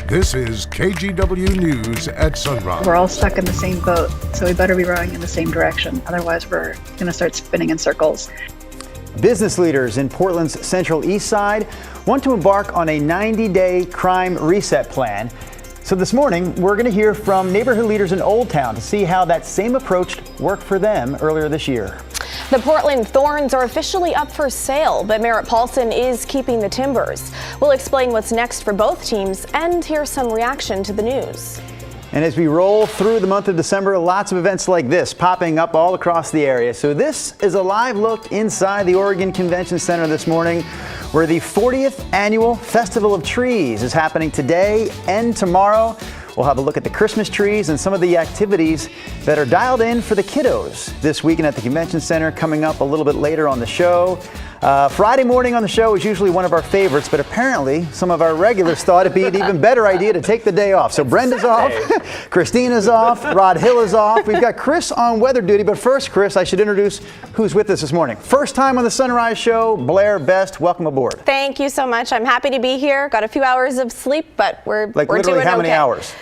This is KGW News at Sunrise. We're all stuck in the same boat, so we better be rowing in the same direction. Otherwise, we're going to start spinning in circles. Business leaders in Portland's Central East Side want to embark on a 90-day crime reset plan. So this morning, we're going to hear from neighborhood leaders in Old Town to see how that same approach worked for them earlier this year. The Portland Thorns are officially up for sale, but Merritt Paulson is keeping the Timbers. We'll explain what's next for both teams and hear some reaction to the news. And as we roll through the month of December, lots of events like this popping up all across the area. So this is a live look inside the Oregon Convention Center this morning, where the 40th annual Festival of Trees is happening today and tomorrow. We'll have a look at the Christmas trees and some of the activities that are dialed in for the kiddos this weekend at the Convention Center coming up a little bit later on the show. Friday morning on the show is usually one of our favorites, but apparently some of our regulars thought it'd be an even better idea to take the day off. So Brenda's off, Christina's off, Rod Hill is off. We've got Chris on weather duty, but first, Chris, I should introduce who's with us this morning. First time on the Sunrise Show, Blair Best, welcome aboard. Thank you so much. I'm happy to be here. Got a few hours of sleep, but we're literally doing how many okay. hours?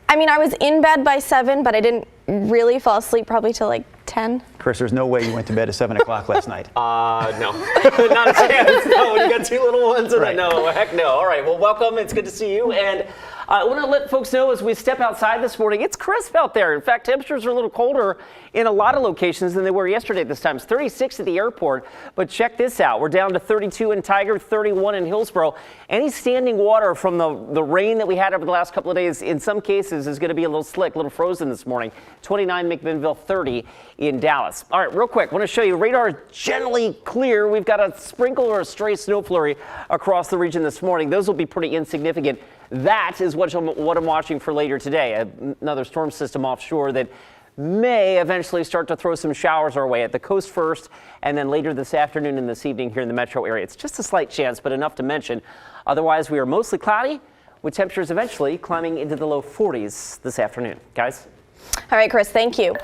I mean, I was in bed by 7, but I didn't really fall asleep probably till like 10. Chris, there's no way you went to bed at 7 o'clock last night. No. Not a chance. No, when you got two little ones. Right. No, heck no. All right, well, welcome. It's good to see you. And I want to let folks know as we step outside this morning, it's crisp out there. In fact, temperatures are a little colder in a lot of locations than they were yesterday at this time. It's 36 at the airport, but check this out. We're down to 32 in Tiger, 31 in Hillsborough. Any standing water from the rain that we had over the last couple of days, in some cases, is going to be a little slick, a little frozen this morning. 29 McMinnville, 30 in Dallas. All right, real quick, I want to show you radar is generally clear. We've got a sprinkle or a stray snow flurry across the region this morning. Those will be pretty insignificant. That is what I'm watching for later today. Another storm system offshore that may eventually start to throw some showers our way at the coast first, and then later this afternoon and this evening here in the metro area. It's just a slight chance, but enough to mention. Otherwise, we are mostly cloudy, with temperatures eventually climbing into the low 40s this afternoon. Guys? All right, Chris, thank you.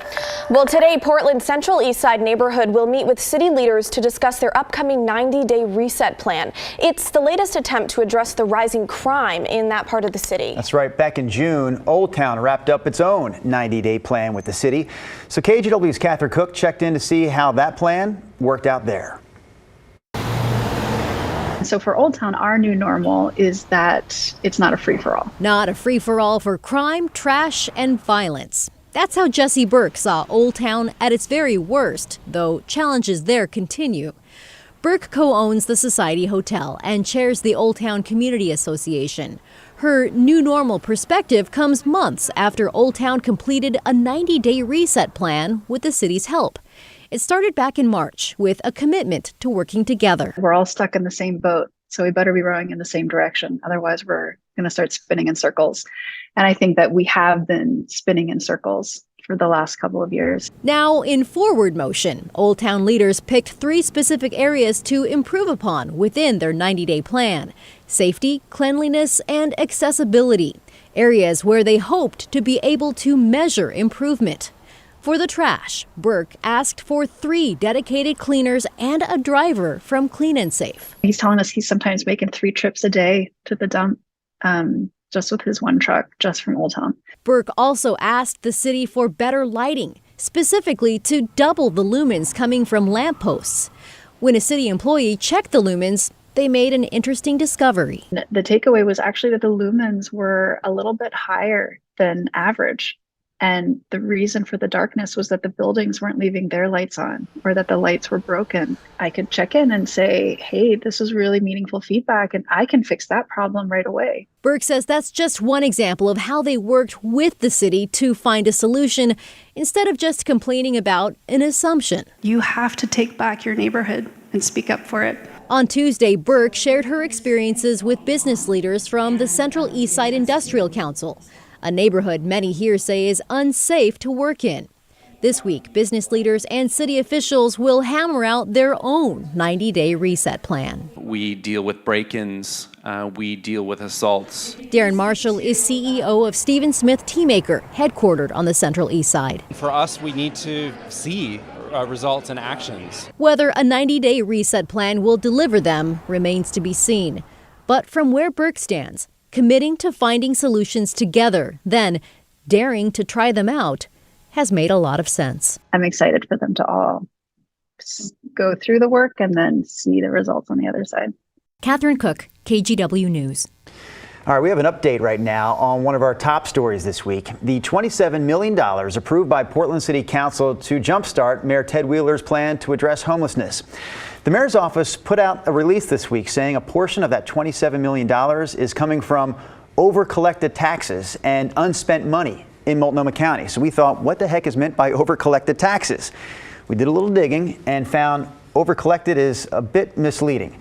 Well, today, Portland's Central East Side neighborhood will meet with city leaders to discuss their upcoming 90-day reset plan. It's the latest attempt to address the rising crime in that part of the city. That's right. Back in June, Old Town wrapped up its own 90-day plan with the city. So KGW's Catherine Cook checked in to see how that plan worked out there. So for Old Town, our new normal is that it's not a free-for-all. Not a free-for-all for crime, trash, and violence. That's how Jesse Burke saw Old Town at its very worst, though challenges there continue. Burke co-owns the Society Hotel and chairs the Old Town Community Association. Her new normal perspective comes months after Old Town completed a 90-day reset plan with the city's help. It started back in March with a commitment to working together. We're all stuck in the same boat, so we better be rowing in the same direction. Otherwise, we're going to start spinning in circles. And I think that we have been spinning in circles for the last couple of years. Now, in forward motion, Old Town leaders picked 3 specific areas to improve upon within their 90-day plan: safety, cleanliness, and accessibility. Areas where they hoped to be able to measure improvement. For the trash, Burke asked for 3 dedicated cleaners and a driver from Clean and Safe. He's telling us he's sometimes making 3 trips a day to the dump, just with his one truck, just from Old Town. Burke also asked the city for better lighting, specifically to double the lumens coming from lampposts. When a city employee checked the lumens, they made an interesting discovery. The takeaway was actually that the lumens were a little bit higher than average. And the reason for the darkness was that the buildings weren't leaving their lights on, or that the lights were broken. I could check in and say, hey, this is really meaningful feedback, and I can fix that problem right away. Burke says that's just one example of how they worked with the city to find a solution instead of just complaining about an assumption. You have to take back your neighborhood and speak up for it. On Tuesday, Burke shared her experiences with business leaders from the Central East Side Industrial Council, a neighborhood many here say is unsafe to work in. This week, business leaders and city officials will hammer out their own 90-day reset plan. We deal with break-ins, we deal with assaults. Darren Marshall is CEO of Stephen Smith Teamaker, headquartered on the Central East Side. For us, we need to see results and actions. Whether a 90-day reset plan will deliver them remains to be seen. But from where Burke stands, committing to finding solutions together, then daring to try them out, has made a lot of sense. I'm excited for them to all go through the work and then see the results on the other side. Catherine Cook, KGW News. All right, we have an update right now on one of our top stories this week. The $27 million approved by Portland City Council to jumpstart Mayor Ted Wheeler's plan to address homelessness. The mayor's office put out a release this week saying a portion of that $27 million is coming from over-collected taxes and unspent money in Multnomah County. So we thought, what the heck is meant by over-collected taxes? We did a little digging and found over-collected is a bit misleading.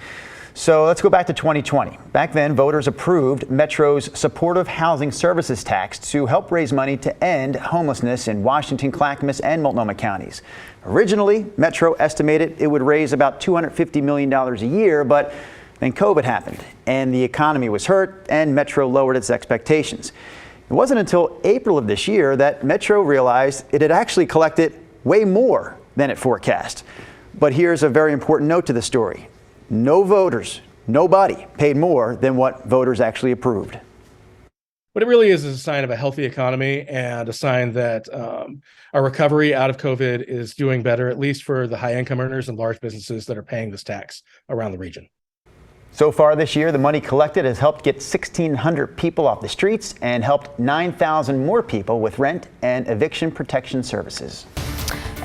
So let's go back to 2020. Back then, voters approved Metro's Supportive Housing Services tax to help raise money to end homelessness in Washington, Clackamas, and Multnomah counties. Originally, Metro estimated it would raise about $250 million a year, but then COVID happened and the economy was hurt and Metro lowered its expectations. It wasn't until April of this year that Metro realized it had actually collected way more than it forecast. But here's a very important note to the story. No voters, nobody paid more than what voters actually approved. What it really is a sign of a healthy economy and a sign that our recovery out of COVID is doing better, at least for the high income earners and large businesses that are paying this tax around the region. So far this year, the money collected has helped get 1,600 people off the streets and helped 9,000 more people with rent and eviction protection services.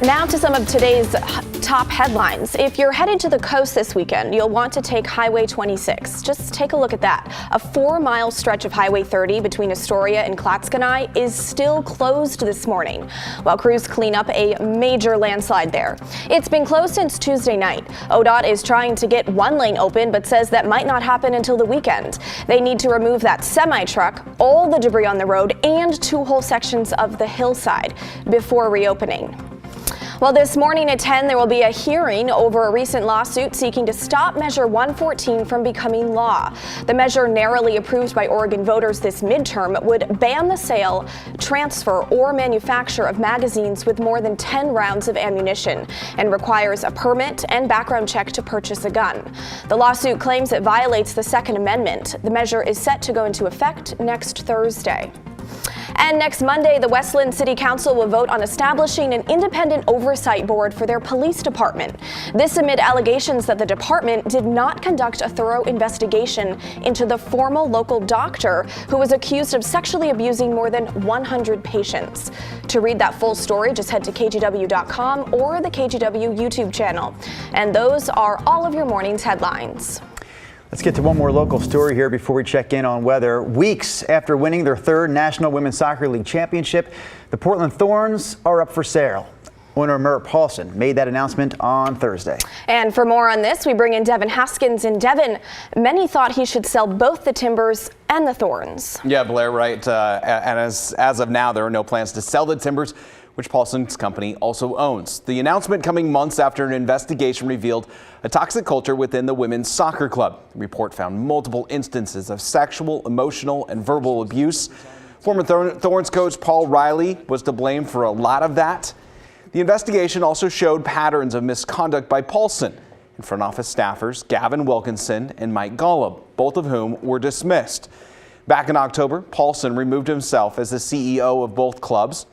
Now to some of today's top headlines. If you're headed to the coast this weekend, you'll want to take Highway 26. Just take a look at that. A 4-mile stretch of Highway 30 between Astoria and Clatskanie is still closed this morning, while crews clean up a major landslide there. It's been closed since Tuesday night. ODOT is trying to get one lane open, but says that might not happen until the weekend. They need to remove that semi-truck, all the debris on the road, and 2 whole sections of the hillside before reopening. Well, this morning at 10, there will be a hearing over a recent lawsuit seeking to stop Measure 114 from becoming law. The measure, narrowly approved by Oregon voters this midterm, would ban the sale, transfer, or manufacture of magazines with more than 10 rounds of ammunition and requires a permit and background check to purchase a gun. The lawsuit claims it violates the Second Amendment. The measure is set to go into effect next Thursday. And next Monday, the Westland City Council will vote on establishing an independent oversight board for their police department. This amid allegations that the department did not conduct a thorough investigation into the former local doctor who was accused of sexually abusing more than 100 patients. To read that full story, just head to KGW.com or the KGW YouTube channel. And those are all of your morning's headlines. Let's get to one more local story here before we check in on weather. Weeks after winning their 3rd National Women's Soccer League championship, the Portland Thorns are up for sale. Owner Merritt Paulson made that announcement on Thursday. And for more on this, we bring in Devin Haskins. And Devin, many thought he should sell both the Timbers and the Thorns. Yeah, Blair, right. And as of now, there are no plans to sell the Timbers, which Paulson's company also owns. The announcement coming months after an investigation revealed a toxic culture within the women's soccer club. The report found multiple instances of sexual, emotional, and verbal abuse. Former Thorns coach Paul Riley was to blame for a lot of that. The investigation also showed patterns of misconduct by Paulson and front office staffers Gavin Wilkinson and Mike Golub, both of whom were dismissed. Back in October, Paulson removed himself as the CEO of both clubs.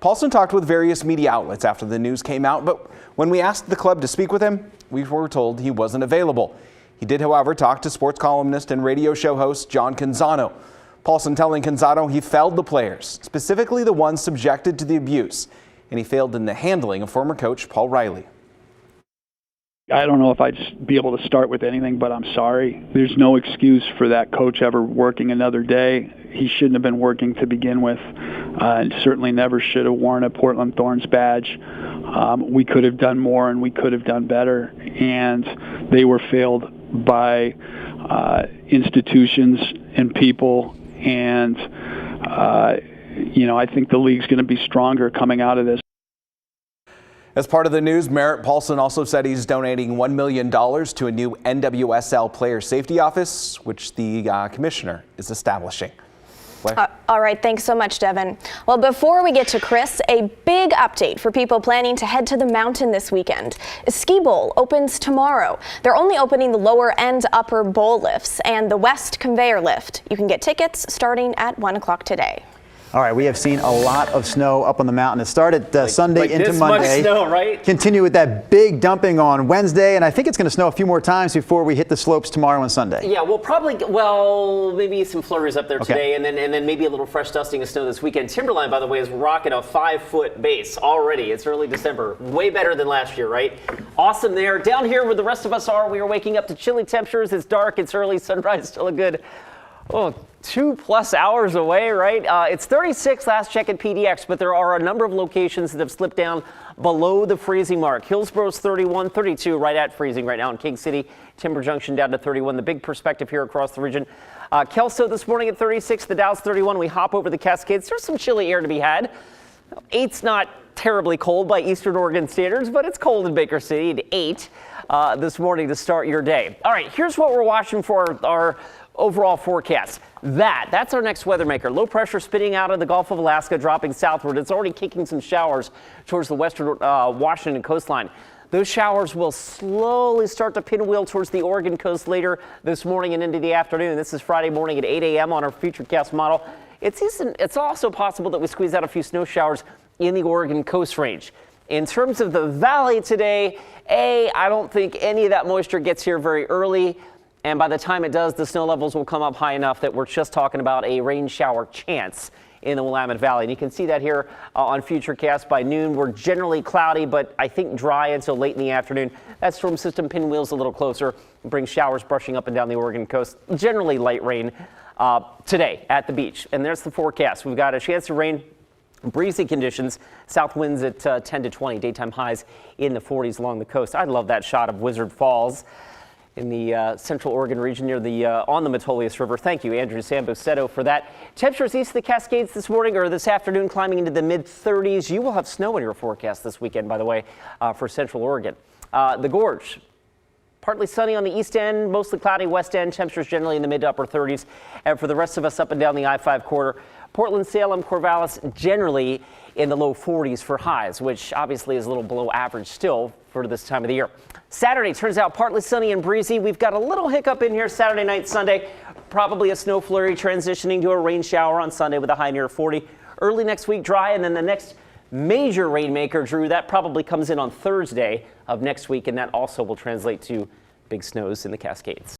Paulson talked with various media outlets after the news came out, but when we asked the club to speak with him, we were told he wasn't available. He did, however, talk to sports columnist and radio show host John Canzano. Paulson telling Canzano he failed the players, specifically the ones subjected to the abuse, and he failed in the handling of former coach Paul Riley. I don't know if I'd be able to start with anything, but I'm sorry. There's no excuse for that coach ever working another day. He shouldn't have been working to begin with, and certainly never should have worn a Portland Thorns badge. We could have done more and we could have done better, and they were failed by institutions and people, and I think the league's going to be stronger coming out of this. As part of the news, Merritt Paulson also said he's donating $1 million to a new NWSL player safety office, which the commissioner is establishing. Claire. All right, thanks so much, Devin. Well, before we get to Chris, a big update for people planning to head to the mountain this weekend. Ski Bowl opens tomorrow. They're only opening the lower and upper bowl lifts and the west conveyor lift. You can get tickets starting at 1 o'clock today. All right, we have seen a lot of snow up on the mountain. It started Sunday into this Monday. Much snow, right? Continue with that big dumping on Wednesday, and I think it's going to snow a few more times before we hit the slopes tomorrow and Sunday. Yeah, we'll probably, maybe some flurries up there today, and then maybe a little fresh dusting of snow this weekend. Timberline, by the way, is rocking a 5-foot base already. It's early December. Way better than last year, right? Awesome there. Down here where the rest of us are, we are waking up to chilly temperatures. It's dark, it's early, sunrise still a good, 2+ hours away, right? It's 36 last check at PDX, but there are a number of locations that have slipped down below the freezing mark. Hillsboro's 31, 32 right at freezing right now in King City. Timber Junction down to 31. The big perspective here across the region. Kelso this morning at 36, the Dow's 31. We hop over the Cascades. There's some chilly air to be had. 8's not terribly cold by Eastern Oregon standards, but it's cold in Baker City at 8 this morning to start your day. All right, here's what we're watching for our overall forecast. That's our next weather maker. Low pressure spinning out of the Gulf of Alaska, dropping southward. It's already kicking some showers towards the western Washington coastline. Those showers will slowly start to pinwheel towards the Oregon coast later this morning and into the afternoon. This is Friday morning at 8 a.m. on our Futurecast model. It's also possible that we squeeze out a few snow showers in the Oregon coast range. In terms of the valley today, I don't think any of that moisture gets here very early. And by the time it does, the snow levels will come up high enough that we're just talking about a rain shower chance in the Willamette Valley. And you can see that here on Futurecast by noon. We're generally cloudy, but I think dry until late in the afternoon. That storm system pinwheels a little closer, brings showers brushing up and down the Oregon coast. Generally light rain today at the beach. And there's the forecast. We've got a chance of rain. Breezy conditions, south winds at 10 to 20, daytime highs in the 40s along the coast. I love that shot of Wizard Falls in the central Oregon region near the on the Metolius River. Thank you, Andrew Sambuceto, for that. Temperatures east of the Cascades this morning or this afternoon climbing into the mid-30s. You will have snow in your forecast this weekend, by the way, for central Oregon. The Gorge, partly sunny on the east end, mostly cloudy west end. Temperatures generally in the mid to upper 30s. And for the rest of us up and down the I-5 corridor, Portland, Salem, Corvallis, generally in the low 40s for highs, which obviously is a little below average still for this time of the year. Saturday turns out partly sunny and breezy. We've got a little hiccup in here Saturday night, Sunday. Probably a snow flurry transitioning to a rain shower on Sunday with a high near 40. Early next week, dry, and then the next major rainmaker, Drew, that probably comes in on Thursday of next week, and that also will translate to big snows in the Cascades.